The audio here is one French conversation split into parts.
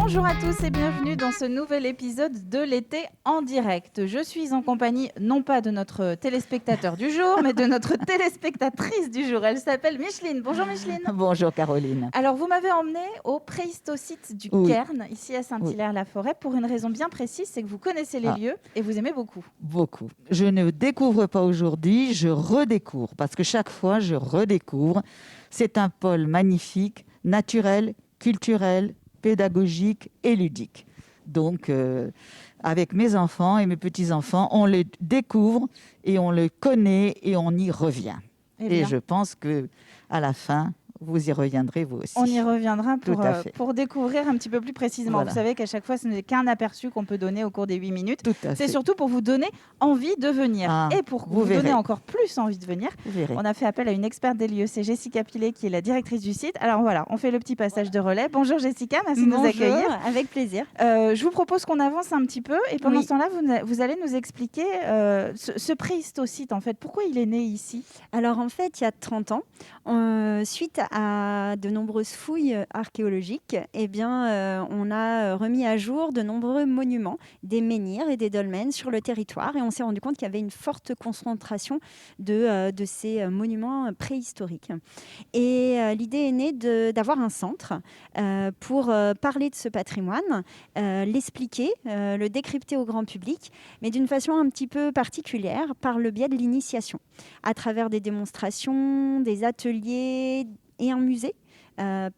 Bonjour à tous et bienvenue dans ce nouvel épisode de l'été en direct. Je suis en compagnie non pas de notre téléspectateur du jour, mais de notre téléspectatrice du jour. Elle s'appelle Micheline. Bonjour Micheline. Bonjour Caroline. Alors vous m'avez emmenée au préhistocite du Cairn, ici à Saint-Hilaire-la-Forêt, pour une raison bien précise, c'est que vous connaissez les lieux et vous aimez beaucoup. Beaucoup. Je ne découvre pas aujourd'hui, je redécouvre, parce que chaque fois je redécouvre. C'est un pôle magnifique, naturel, culturel, pédagogique et ludique. Donc, avec mes enfants et mes petits-enfants, on le découvre et on le connaît et on y revient. Et je pense qu'à la fin, vous y reviendrez vous aussi. On y reviendra pour découvrir un petit peu plus précisément. Voilà. Vous savez qu'à chaque fois, ce n'est qu'un aperçu qu'on peut donner au cours des 8 minutes. C'est fait. surtout pour vous donner envie de venir. Et pour vous donner encore plus envie de venir, on a fait appel à une experte des lieux. C'est Jessica Pilet qui est la directrice du site. Alors voilà, on fait le petit passage de relais. Bonjour Jessica, merci de nous accueillir. Avec plaisir. Je vous propose qu'on avance un petit peu. Et pendant ce temps-là, vous allez nous expliquer ce préhistocite, en fait. Pourquoi il est né ici ? Alors en fait, il y a 30 ans, suite à de nombreuses fouilles archéologiques, on a remis à jour de nombreux monuments, des menhirs et des dolmens sur le territoire, et on s'est rendu compte qu'il y avait une forte concentration de ces monuments préhistoriques. Et l'idée est née d'avoir un centre pour parler de ce patrimoine, l'expliquer, le décrypter au grand public, mais d'une façon un petit peu particulière, par le biais de l'initiation, à travers des démonstrations, des ateliers et un musée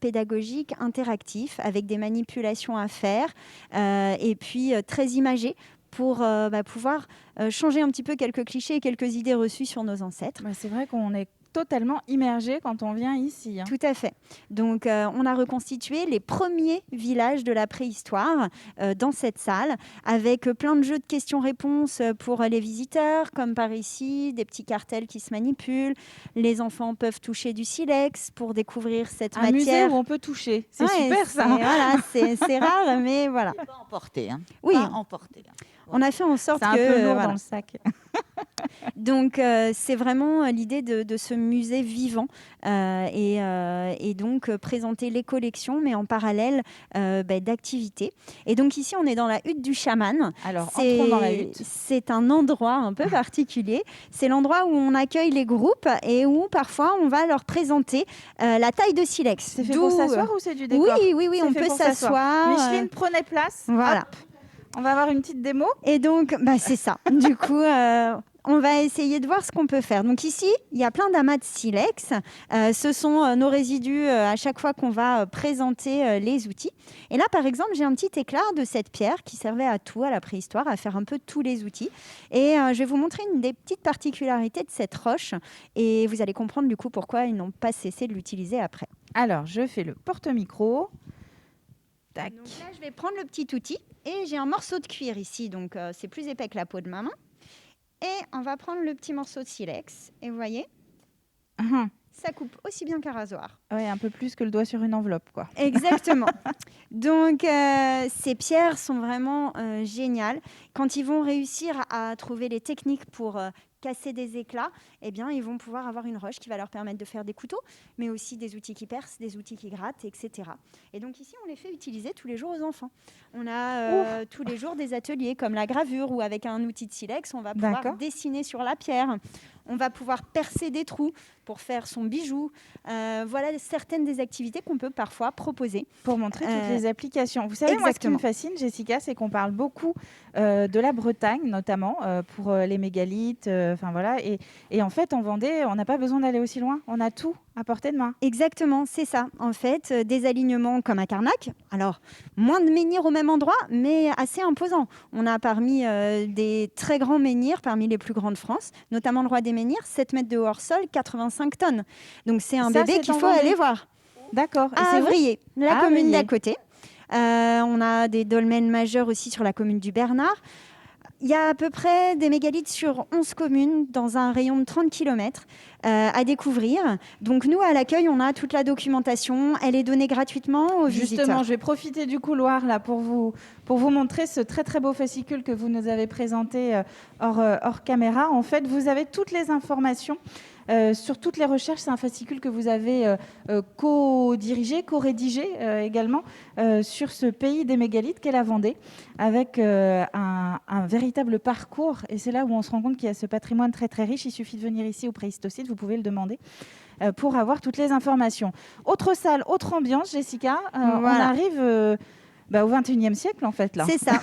pédagogique, interactif, avec des manipulations à faire et puis très imagé pour pouvoir changer un petit peu quelques clichés et quelques idées reçues sur nos ancêtres. C'est vrai qu'on est totalement immergé quand on vient ici. Tout à fait. Donc, on a reconstitué les premiers villages de la préhistoire dans cette salle, avec plein de jeux de questions-réponses pour les visiteurs, comme par ici, des petits cartels qui se manipulent. Les enfants peuvent toucher du silex pour découvrir cette matière. Un musée où on peut toucher. C'est super, ça. Voilà, c'est rare, mais voilà. Pas emporté. Oui. Pas emporté. On a fait en sorte que... C'est un peu lourd dans le sac. Donc, c'est vraiment l'idée de ce musée vivant et donc présenter les collections, mais en parallèle d'activités. Et donc ici, on est dans la hutte du chaman. Alors, entrons dans la hutte. C'est un endroit un peu particulier. C'est l'endroit où on accueille les groupes et où parfois on va leur présenter la taille de silex. C'est fait pour s'asseoir ou c'est du décor ? Oui, on peut s'asseoir. Micheline, prenez place. Voilà. Hop. On va avoir une petite démo. Et donc, c'est ça. Du coup, on va essayer de voir ce qu'on peut faire. Donc ici, il y a plein d'amas de silex. Ce sont nos résidus à chaque fois qu'on va présenter les outils. Et là, par exemple, j'ai un petit éclat de cette pierre qui servait à tout, à la préhistoire, à faire un peu tous les outils. Et je vais vous montrer une des petites particularités de cette roche. Et vous allez comprendre du coup pourquoi ils n'ont pas cessé de l'utiliser après. Alors, je fais le porte-micro. Tac. Donc là, je vais prendre le petit outil. Et j'ai un morceau de cuir ici, donc c'est plus épais que la peau de ma main. Et on va prendre le petit morceau de silex. Et vous voyez, ça coupe aussi bien qu'un rasoir. Oui, un peu plus que le doigt sur une enveloppe, quoi. Exactement. Donc, ces pierres sont vraiment géniales. Quand ils vont réussir à trouver les techniques pour casser des éclats, ils vont pouvoir avoir une roche qui va leur permettre de faire des couteaux, mais aussi des outils qui percent, des outils qui grattent, etc. Et donc ici, on les fait utiliser tous les jours aux enfants. On a tous les jours des ateliers comme la gravure, où avec un outil de silex, on va pouvoir dessiner sur la pierre. On va pouvoir percer des trous pour faire son bijou. Voilà certaines des activités qu'on peut parfois proposer. Pour montrer toutes les applications. Vous savez, moi, ce qui me fascine, Jessica, c'est qu'on parle beaucoup de la Bretagne, notamment, pour les mégalithes. Et en fait, en Vendée, on n'a pas besoin d'aller aussi loin. On a tout à portée de main. Exactement, c'est ça. En fait, des alignements comme à Carnac. Alors, moins de menhirs au même endroit, mais assez imposants. On a parmi des très grands menhirs, parmi les plus grands de France, notamment le Roi des Menhirs, 7 mètres de hors-sol, 85 tonnes. Donc, c'est un bébé qu'il faut aller voir. D'accord. À Avrier, la commune d'à côté. On a des dolmens majeurs aussi sur la commune du Bernard. Il y a à peu près des mégalithes sur 11 communes dans un rayon de 30 km à découvrir. Donc nous, à l'accueil, on a toute la documentation. Elle est donnée gratuitement aux visiteurs. Justement, je vais profiter du couloir là pour vous montrer ce très très beau fascicule que vous nous avez présenté hors caméra. En fait, vous avez toutes les informations sur toutes les recherches. C'est un fascicule que vous avez co-dirigé, co-rédigé également sur ce pays des mégalithes qu'est la Vendée, avec un véritable parcours. Et c'est là où on se rend compte qu'il y a ce patrimoine très très riche. Il suffit de venir ici au Préhistocide, vous pouvez le demander, pour avoir toutes les informations. Autre salle, autre ambiance, Jessica. On arrive au XXIe siècle, en fait, là. C'est ça.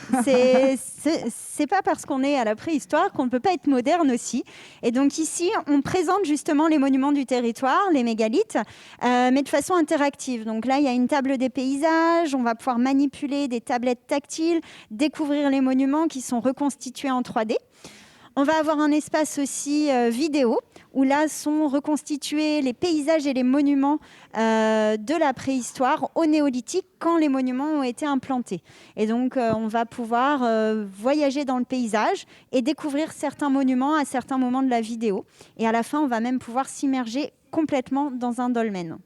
C'est pas parce qu'on est à la préhistoire qu'on ne peut pas être moderne aussi. Et donc ici, on présente justement les monuments du territoire, les mégalithes, mais de façon interactive. Donc là, il y a une table des paysages. On va pouvoir manipuler des tablettes tactiles, découvrir les monuments qui sont reconstitués en 3D. On va avoir un espace aussi vidéo, où là sont reconstitués les paysages et les monuments de la préhistoire au néolithique, quand les monuments ont été implantés. Et donc, on va pouvoir voyager dans le paysage et découvrir certains monuments à certains moments de la vidéo. Et à la fin, on va même pouvoir s'immerger complètement dans un dolmen.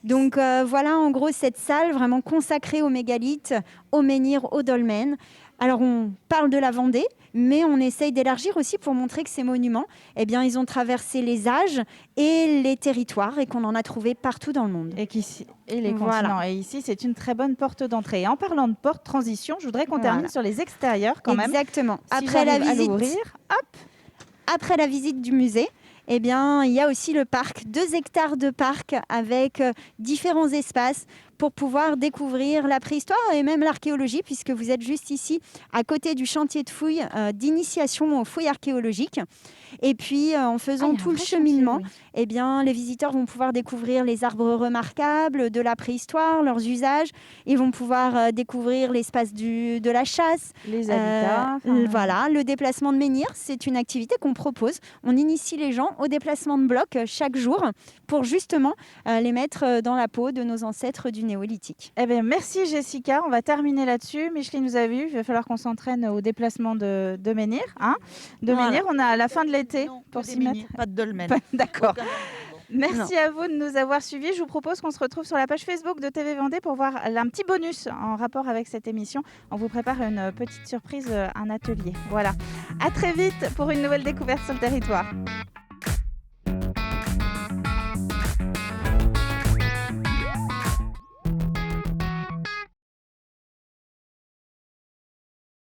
Donc voilà en gros cette salle vraiment consacrée aux mégalithes, aux menhirs, aux dolmens. Alors on parle de la Vendée, mais on essaye d'élargir aussi pour montrer que ces monuments, eh bien, ils ont traversé les âges et les territoires et qu'on en a trouvé partout dans le monde. Et les continents. Et ici, c'est une très bonne porte d'entrée. Et en parlant de porte transition, je voudrais qu'on termine sur les extérieurs quand même. Exactement. Si après la visite du musée, eh bien, il y a aussi le parc, 2 hectares de parc avec différents espaces pour pouvoir découvrir la préhistoire et même l'archéologie, puisque vous êtes juste ici, à côté du chantier de fouilles, d'initiation aux fouilles archéologiques. Et puis, en faisant tout le cheminement, eh bien, les visiteurs vont pouvoir découvrir les arbres remarquables de la préhistoire, leurs usages. Ils vont pouvoir découvrir l'espace de la chasse. Les habitats. Voilà, le déplacement de menhirs, c'est une activité qu'on propose. On initie les gens au déplacement de blocs chaque jour pour justement les mettre dans la peau de nos ancêtres du néolithique. Eh bien, merci Jessica. On va terminer là-dessus. Micheline, vous avez vu, il va falloir qu'on s'entraîne au déplacement de menhirs. Menhirs, on a à la fin de l'été pour s'y mettre. Pas de dolmen. D'accord. Merci à vous de nous avoir suivis. Je vous propose qu'on se retrouve sur la page Facebook de TV Vendée pour voir un petit bonus en rapport avec cette émission. On vous prépare une petite surprise, un atelier. Voilà. À très vite pour une nouvelle découverte sur le territoire.